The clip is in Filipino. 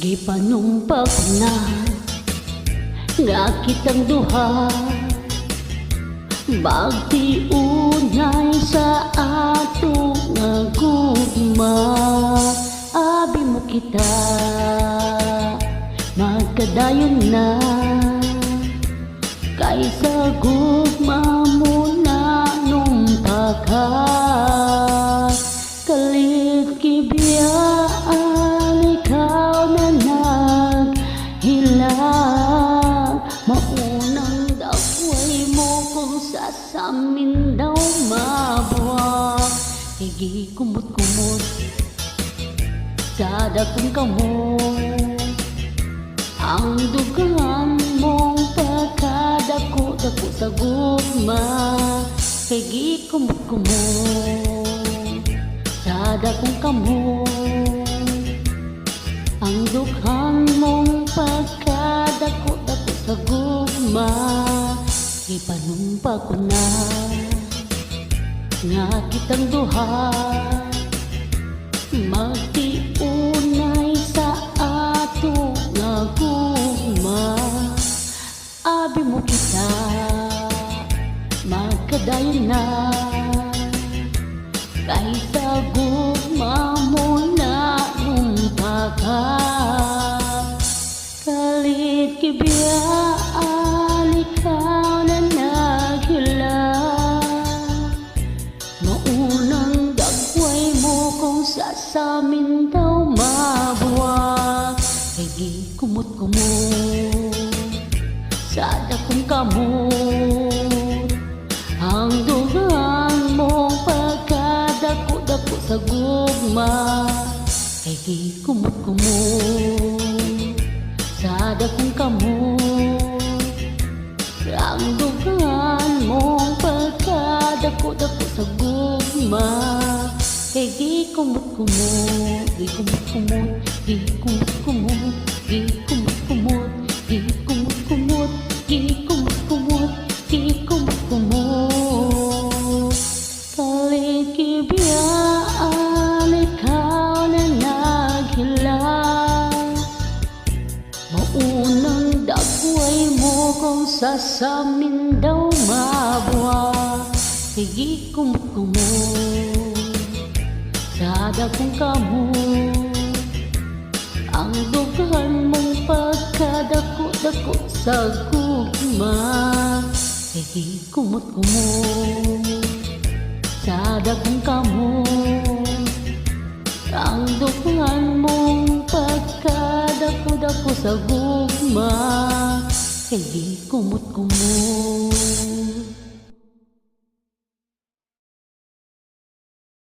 Gipanumpak na nga kitang duha, magtiunay sa ato nga gugma. Abi mo kita magkadayon na, kaysa gugma mo na nung pagka kalit kibiyaan. Ikaw na naghilang, maunang dakway mo kung sasamin daw mabuwag. Higi kumot-kumot sa dakong kamot, ang dugang mong pagkadako-dako sa gugma. Higi kumot-kumot sa dakong kamot, ang dughang mong pagkadako-dako sa gugma. Ipanumpa ko na nga kitang duha, magtiunay sa ato nga gugma. Abi mo kita magkadayon na, kaysa gugma mo na nung pagka kalit kibiyaan. Ikaw na naghilang, maunang dagway mo kung sasamin daw mabuwag. Higi kumot-kumot sa dakong kamot, ang dugang mong pagkadako-dako sa gugma. Higi kumot-kumot sa dakong kamot, ang dugang mong pagkadako-dako sa gugma. Higi kumot-kumot, higi kumot-kumot, higi kumot-kumot, higi kumot-kumot, higi kumot-kumot, higi kumot-kumot, higi kumot-kumot. Kalit kibiyaan, ikaw na naghilang, maunang dagway mo kung sasamin daw mabuwag. Higi kumot-kumot sa dakong kamot, ang dugan mong pagkadako-dako sa gugma. Higi kumot-kumot sa dakong kamot, ang dugan mong pagkadako-dako sa gugma. Higi kumot-kumot